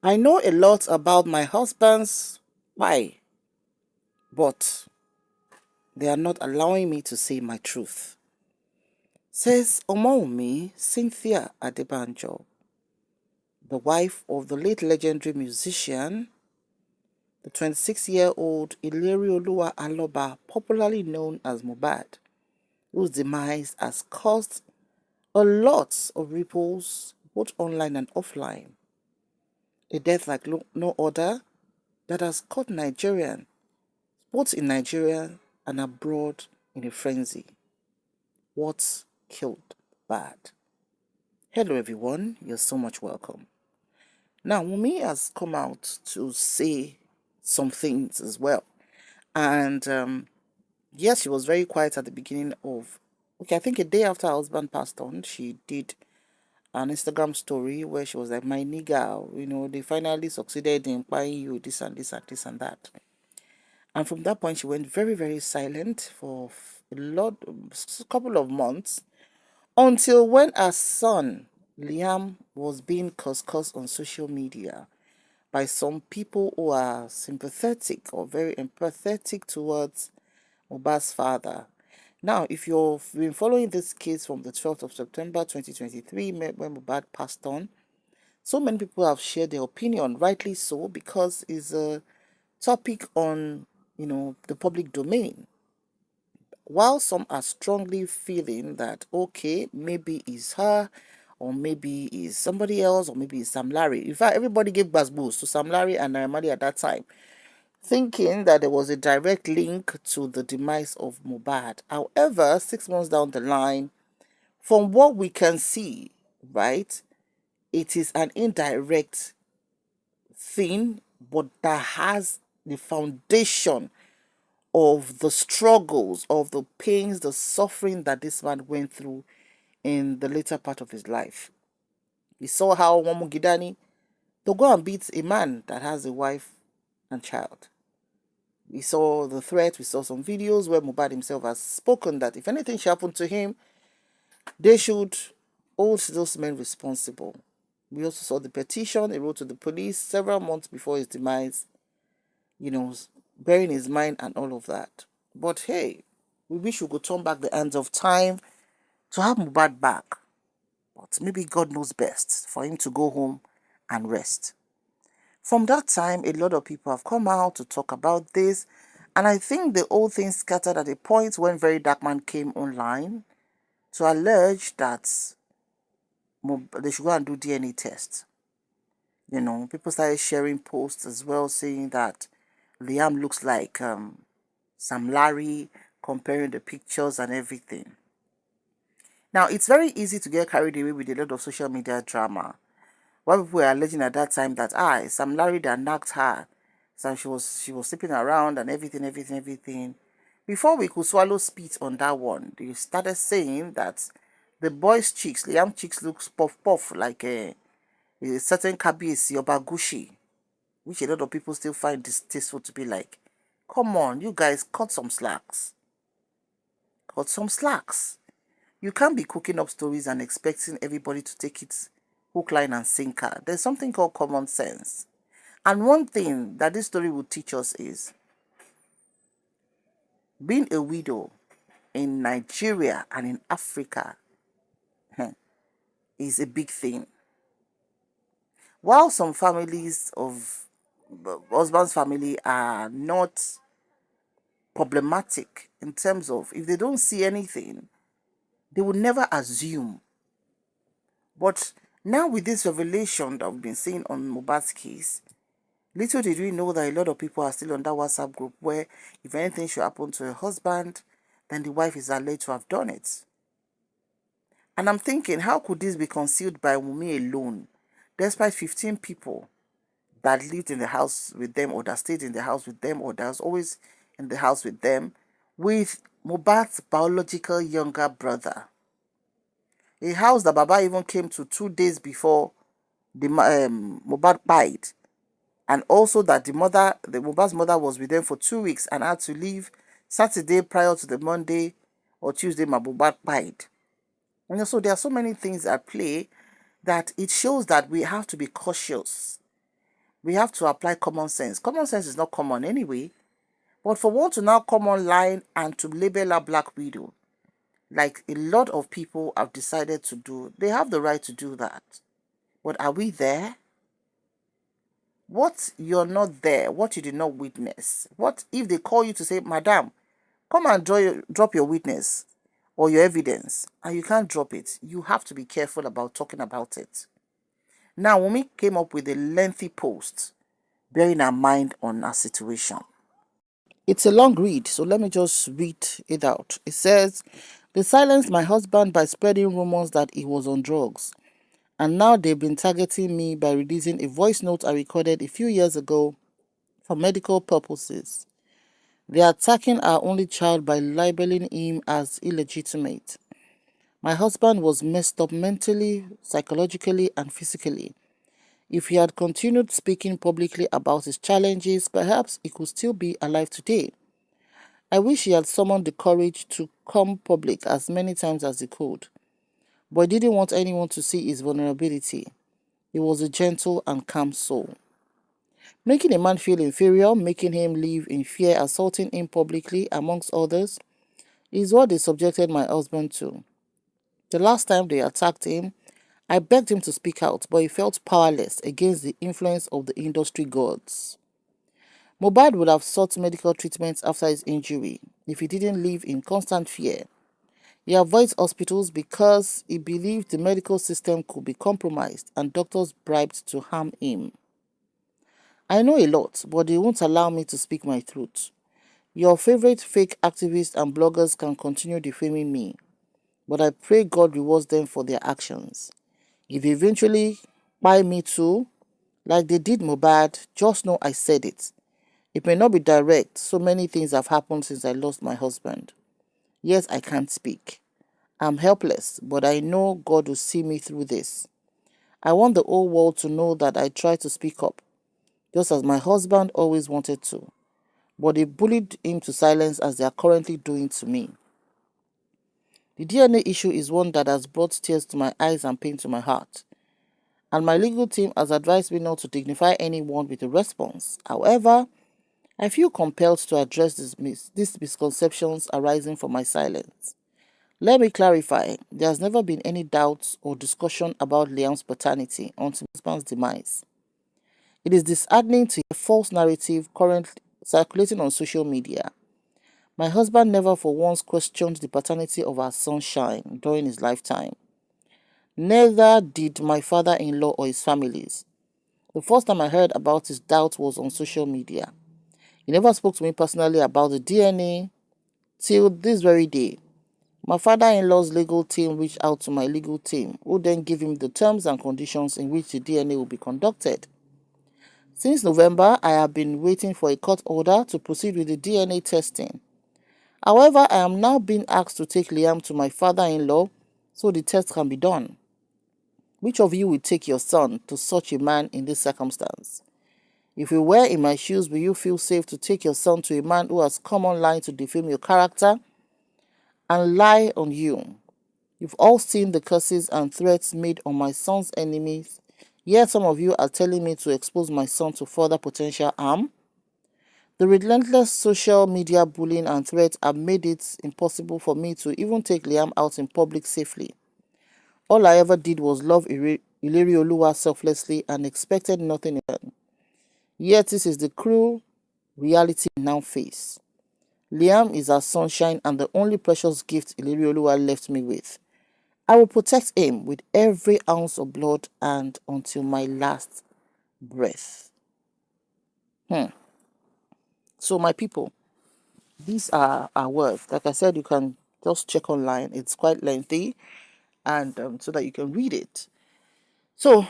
I know a lot about my husband's why, but they are not allowing me to say my truth, says Omoumi Cynthia Adebanjo, the wife of the late legendary musician, the 26-year-old Ilerioluwa Aloba, popularly known as Mohbad, whose demise has caused a lot of ripples both online and offline. A death like no other that has caught Nigerians, both in Nigeria and abroad, in a frenzy. What killed bad? Hello, everyone. You're so much welcome. Now, Wunmi has come out to say some things as well. And yes, she was very quiet at the beginning of, okay, I think a day after her husband passed on, she did an Instagram story where she was like, my nigga, they finally succeeded in buying you this and this and this and that. And from that point, she went very, very silent for a couple of months until when her son, Liam, was being cussed on social media by some people who are sympathetic or very empathetic towards Mohbad's father. Now, if you've been following this case from the 12th of September 2023, when Mohbad passed on, so many people have shared their opinion, rightly so, because it's a topic on, the public domain. While some are strongly feeling that, okay, maybe it's her, or maybe it's somebody else, or maybe it's Sam Larry. In fact, everybody gave boost to Sam Larry and Naramadi at that time, thinking that there was a direct link to the demise of Mohbad. However, 6 months down the line, from what we can see, right, it is an indirect thing, but that has the foundation of the struggles, of the pains, the suffering that this man went through in the later part of his life. We saw how Momo Gidani, to go and beat a man that has a wife and child. We saw the threat, we saw some videos where Mohbad himself has spoken that if anything should happen to him, they should hold those men responsible. We also saw the petition he wrote to the police several months before his demise, you know, bearing his mind and all of that. But hey, we wish we could turn back the hands of time to have Mohbad back. But maybe God knows best for him to go home and rest. From that time, a lot of people have come out to talk about this. And I think the whole thing scattered at a point when Very Dark Man came online to allege that they should go and do DNA tests. People started sharing posts as well saying that Liam looks like Sam Larry, comparing the pictures and everything. Now, it's very easy to get carried away with a lot of social media drama. While people were alleging at that time that Sam Larry that knocked her, so she was sleeping around and everything. Before we could swallow spit on that one, they started saying that the boy's cheeks, Liam cheeks, looks puff like a certain kabisi or bagushi, which a lot of people still find distasteful to be like. Come on, you guys, cut some slacks. Cut some slacks. You can't be cooking up stories and expecting everybody to take it hook, line, and sinker. There's something called common sense. And one thing that this story will teach us is being a widow in Nigeria and in Africa is a big thing. While some families of husband's family are not problematic in terms of if they don't see anything, they would never assume. But now with this revelation that we've been seeing on Mohbad's case, little did we know that a lot of people are still on that WhatsApp group where if anything should happen to a husband, then the wife is alleged to have done it. And I'm thinking, how could this be concealed by Wunmi alone, despite 15 people that lived in the house with them or that stayed in the house with them or that was always in the house with them, with Mohbad's biological younger brother? A house that Baba even came to 2 days before the Mohbad died, and also that the Mohbad's mother was with them for 2 weeks and had to leave Saturday prior to the Monday or Tuesday Mohbad died. And so there are so many things at play that it shows that we have to be cautious We have to apply common sense. Common sense is not common anyway. But for one to now come online and to label a black widow, like a lot of people have decided to do, they have the right to do that. But are we there? What you're not there, what you did not witness? What if they call you to say, Madam, come and drop your witness or your evidence, and you can't drop it? You have to be careful about talking about it. Now, Wunmi came up with a lengthy post bearing her mind on her situation. It's a long read, so let me just read it out. It says, they silenced my husband by spreading rumors that he was on drugs. And now they've been targeting me by releasing a voice note I recorded a few years ago for medical purposes. They are attacking our only child by labeling him as illegitimate. My husband was messed up mentally, psychologically, and physically. If he had continued speaking publicly about his challenges, perhaps he could still be alive today. I wish he had summoned the courage to come public as many times as he could, but he didn't want anyone to see his vulnerability. He was a gentle and calm soul. Making a man feel inferior, making him live in fear, assaulting him publicly, amongst others, is what they subjected my husband to. The last time they attacked him, I begged him to speak out, but he felt powerless against the influence of the industry gods. Mohbad would have sought medical treatment after his injury if he didn't live in constant fear. He avoids hospitals because he believed the medical system could be compromised and doctors bribed to harm him. I know a lot, but they won't allow me to speak my truth. Your favorite fake activists and bloggers can continue defaming me, but I pray God rewards them for their actions. If they eventually buy me too, like they did Mohbad, just know I said it. It may not be direct, so many things have happened since I lost my husband. Yes, I can't speak. I'm helpless, but I know God will see me through this. I want the whole world to know that I tried to speak up, just as my husband always wanted to, but they bullied him to silence as they are currently doing to me. The DNA issue is one that has brought tears to my eyes and pain to my heart, and my legal team has advised me not to dignify anyone with a response. However, I feel compelled to address these misconceptions arising from my silence. Let me clarify, there has never been any doubt or discussion about Liam's paternity until his husband's demise. It is disheartening to hear a false narrative currently circulating on social media. My husband never for once questioned the paternity of our sunshine during his lifetime. Neither did my father-in-law or his families. The first time I heard about his doubt was on social media. He never spoke to me personally about the DNA till this very day. My father-in-law's legal team reached out to my legal team, who then gave him the terms and conditions in which the DNA will be conducted. Since November, I have been waiting for a court order to proceed with the DNA testing. However, I am now being asked to take Liam to my father-in-law so the test can be done. Which of you will take your son to such a man in this circumstance? If you were in my shoes, will you feel safe to take your son to a man who has come online to defame your character and lie on you? You've all seen the curses and threats made on my son's enemies, yet some of you are telling me to expose my son to further potential harm. The relentless social media bullying and threats have made it impossible for me to even take Liam out in public safely. All I ever did was love Ilerioluwa selflessly and expected nothing in return. Yet this is the cruel reality we now face. Liam is our sunshine and the only precious gift Ilerioluwa left me with. I will protect him with every ounce of blood and until my last breath. So my people, these are our words. Like I said, you can just check online. It's quite lengthy, and so that you can read it. So,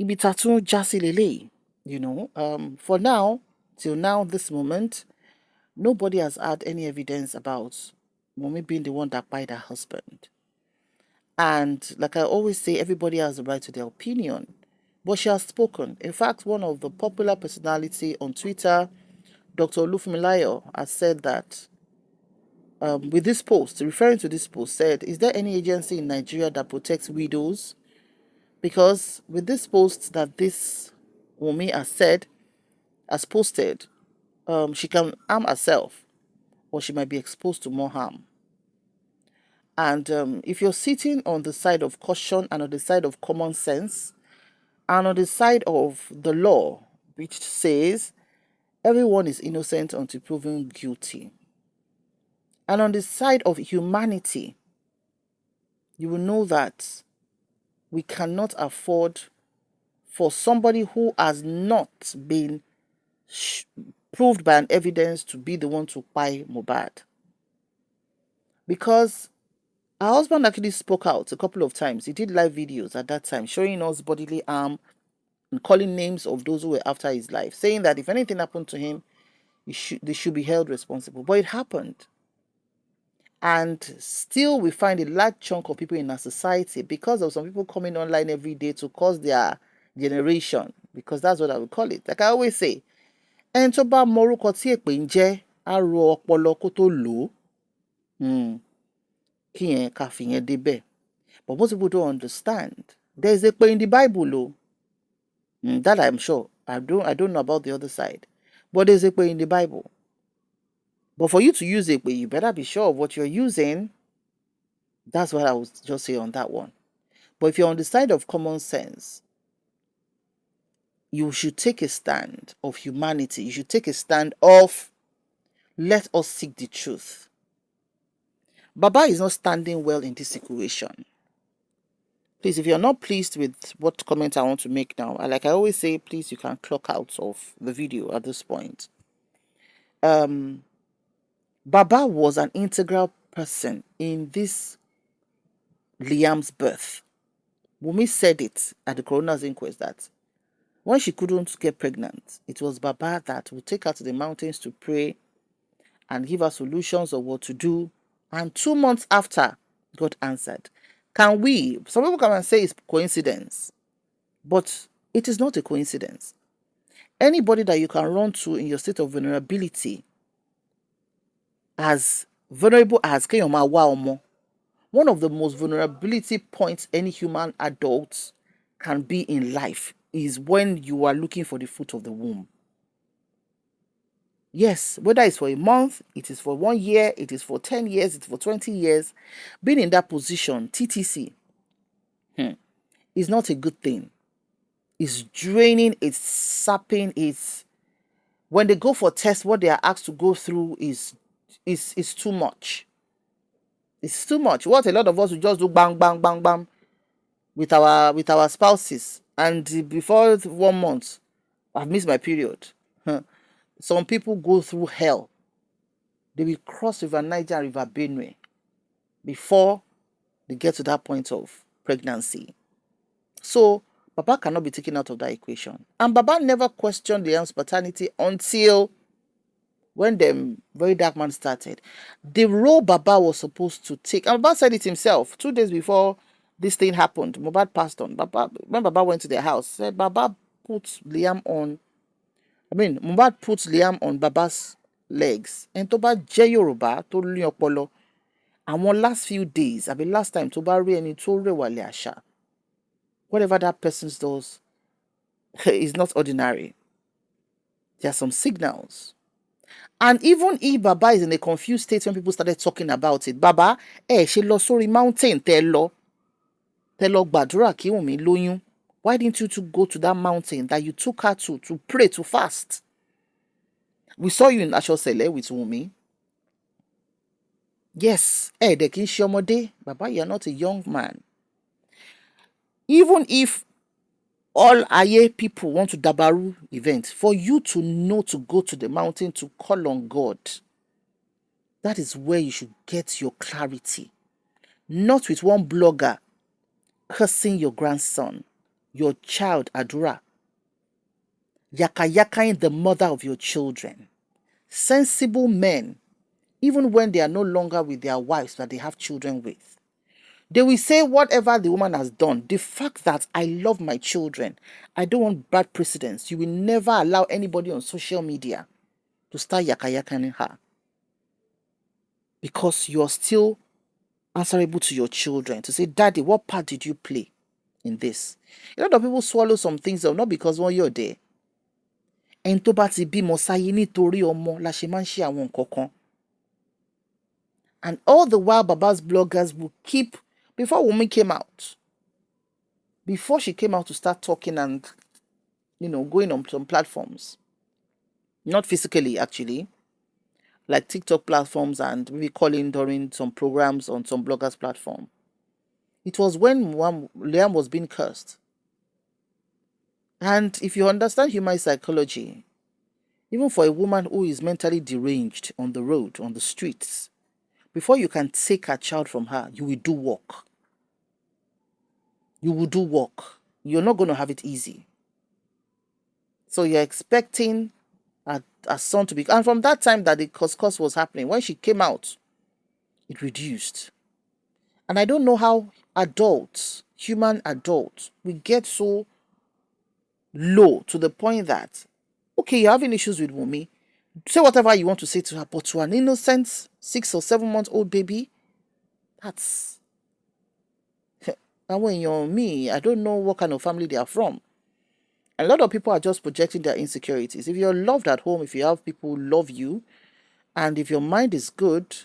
ibitatu jasi lele, for now, till now, this moment, nobody has had any evidence about Mommy being the one that died her husband. And like I always say, everybody has the right to their opinion. But she has spoken. In fact, one of the popular personality on Twitter, Dr. Olufumilayo, has said that with this post, referring to this post, said, is there any agency in Nigeria that protects widows? Because with this post that this Wunmi has posted, she can harm herself or she might be exposed to more harm. And if you're sitting on the side of caution and on the side of common sense and on the side of the law, which says everyone is innocent until proven guilty, and on the side of humanity, you will know that we cannot afford for somebody who has not been proved by an evidence to be the one to buy Mohbad. Because her husband actually spoke out a couple of times. He did live videos at that time showing us bodily harm and calling names of those who were after his life, saying that if anything happened to him, they should be held responsible. But it happened. And still we find a large chunk of people in our society, because of some people coming online every day to cause their generation, because that's what I would call it. Like I always say, ẹni tó bá morúkọ tí èpè ń jẹ́ á ro ọpọlọ kó tó lò ó. Kí yẹn ká fi yẹn débẹ̀. But most people don't understand. There is èpè in the Bible, that I'm sure. I don't know about the other side. But there's èpè in the Bible. But for you to use èpè, you better be sure of what you're using. That's what I would just say on that one. But if you're on the side of common sense, you should take a stand of humanity. You should take a stand of let us seek the truth. Baba is not standing well in this situation. Please, if you're not pleased with what comment I want to make now, like I always say, please, you can clock out of the video at this point. Baba was an integral person in this Liam's birth. Wunmi said it at the coroner's inquest that when she couldn't get pregnant, it was Baba that would take her to the mountains to pray and give her solutions of what to do. And 2 months after, God answered. Some people come and say it's coincidence, but it is not a coincidence. Anybody that you can run to in your state of vulnerability, as vulnerable as Keyoma Waomo, one of the most vulnerability points any human adult can be in life is when you are looking for the fruit of the womb. Yes, whether it's for a month, it is for 1 year, it is for 10 years, it's for 20 years. Being in that position, TTC, is not a good thing. It's draining, it's sapping, when they go for tests, what they are asked to go through is too much. It's too much. What a lot of us will just do bang, bang, bang, bang with our spouses. And before 1 month, I've missed my period. Some people go through hell. They will cross River Niger and River Benue before they get to that point of pregnancy. So Baba cannot be taken out of that equation. And Baba never questioned Liam's paternity until when the very dark man started. The role Baba was supposed to take, and Baba said it himself 2 days before this thing happened. Mohbad passed on. When Baba went to their house, said Baba put Liam on. Mohbad put Liam on Baba's legs. And tó bá jẹ́ Yorùbá tó ní ọpọlọ, àwọn last few days, last time tó bá rí ẹni tó rẹ̀wàlẹ̀ àṣà, whatever that person does is not ordinary. There are some signals. And even if Baba is in a confused state when people started talking about it, Baba, ṣe lọ sórí mountain tẹ́ lọ gbàdúrà kí Wunmi lóyún. Why didn't you go to that mountain that you took her to pray, to fast? We saw you in Ashosele with Wunmi. Yes, dẹ̀ kì í ṣe ọmọdé. Baba, you are not a young man. Even if all Aye people want to dabaru event, for you to know to go to the mountain to call on God, that is where you should get your clarity. Not with one blogger cursing your grandson, your child Adura, yaka-yakaing the mother of your children. Sensible men, even when they are no longer with their wives that they have children with, they will say whatever the woman has done, the fact that I love my children, I don't want bad precedents. You will never allow anybody on social media to start yaka-yakaing her, because you're still answerable to your children to say, Daddy, what part did you play in this? A lot of people swallow some things, not because you're there, ẹni tó bá ti bímọ sáyé nítorí ọmọ la ṣe máa ń ṣe àwọn nǹkan kan. And all the while, Baba's bloggers will keep, before Wunmi came out, before she came out to start talking and, going on some platforms, not physically actually, like TikTok platforms and maybe calling during some programs on some bloggers platform. It was when Liam was being cursed. And if you understand human psychology, even for a woman who is mentally deranged on the road, on the streets, before you can take a child from her, you will do work. You will do work. You're not going to have it easy. So you're expecting a son to be... And from that time that the course was happening, when she came out, it reduced. And I don't know how adults, human adults, we get so low to the point that, okay, you're having issues with Wunmi, say whatever you want to say to her, but to an innocent 6 or 7 month old baby, that's... And when you're me, I don't know what kind of family they are from. A lot of people are just projecting their insecurities. If you're loved at home, if you have people who love you, and if your mind is good,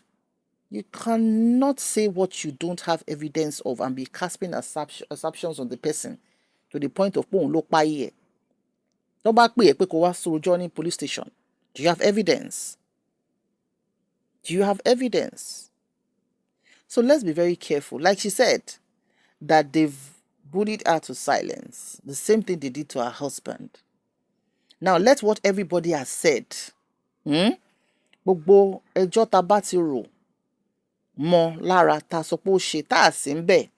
you cannot say what you don't have evidence of and be casting assumptions on the person to the point of police station. Do you have evidence? Do you have evidence? So let's be very careful. Like she said, that they've bullied her to silence. The same thing they did to her husband. Now, let what everybody has said. Gbogbo ẹjọ́ ta bá ti rò mọ́ lára ta sọ pé ó ṣe tá a sì ń bẹ̀.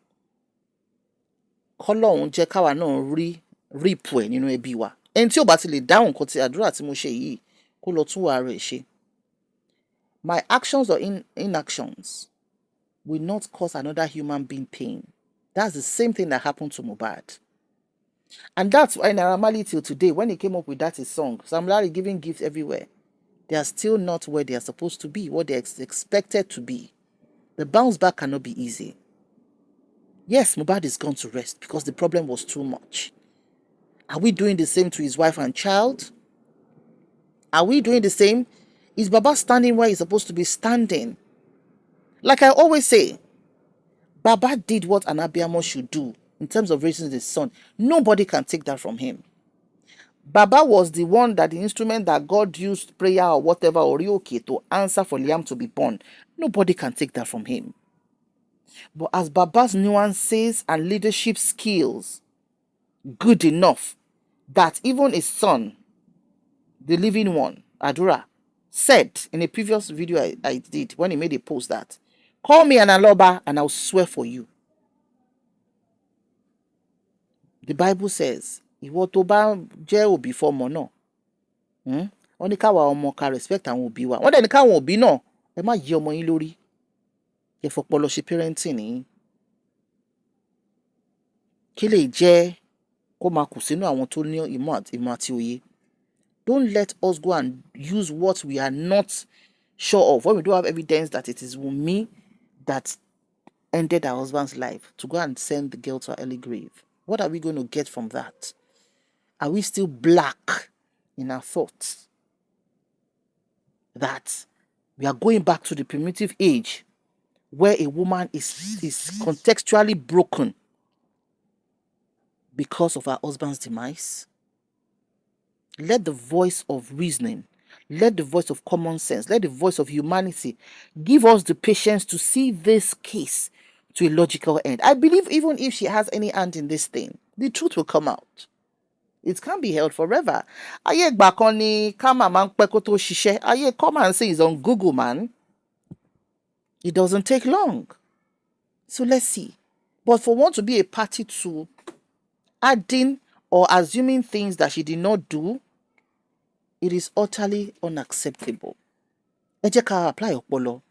Kọ́lọ́hun jẹ́ káwa náà rí rípù ẹ̀ nínú ẹbí wa. Ẹni tí ò bá ti lè dáhùn nǹkan tí àdúrà tí mo ṣe yìí kó lọ tún wà rẹ̀ ṣe. My actions or inactions will not cause another human being pain. That's the same thing that happened to Mohbad. And that's why Naira Marley till today, when he came up with that his song, Sam Larry giving gifts everywhere, they are still not where they are supposed to be, what they expected to be. The bounce back cannot be easy. Yes, Mohbad is gone to rest because the problem was too much. Are we doing the same to his wife and child? Are we doing the same? Is Baba standing where he's supposed to be standing? Like I always say, Baba did what an Abiyamo should do in terms of raising his son. Nobody can take that from him. Baba was the one that the instrument that God used, prayer or whatever, or Orioke, to answer for Liam to be born. Nobody can take that from him. But as Baba's nuances and leadership skills good enough that even his son, the living one, Adura, said in a previous video I did when he made a post that, call me an aloba and I'll swear for you. The Bible says, ìwọ tó bá jẹ́ òbí fọ́mọ náà, wọ́n ní káwa ọmọ ká respect àwọn òbí wa. Wọ́n dẹ̀ ní káwọn òbí náà ẹ má yí ọmọ yín lórí. Ẹ fọpọlọ ṣe parenting ní. Kí lè jẹ́ kó máa kù sínú àwọn tó ní ìmọ̀ àti òye. Don't let us go and use what we are not sure of when we don't have evidence that it is Wunmi that ended her husband's life to go and send the girl to her early grave. What are we going to get from that? Are we still black in our thoughts? That we are going back to the primitive age where a woman is contextually broken because of her husband's demise? Let the voice of reasoning, let the voice of common sense, let the voice of humanity give us the patience to see this case to a logical end. I believe even if she has any hand in this thing, the truth will come out. It can't be held forever. Ayé ìgbà kan ni kámà máa ń pẹ́ kó tó ṣiṣẹ́. Ayé come and say it's on Google, man. It doesn't take long. So let's see. But for one to be a party to adding or assuming things that she did not do, it is utterly unacceptable. Ẹ jẹ́ ká apply ọpọlọ.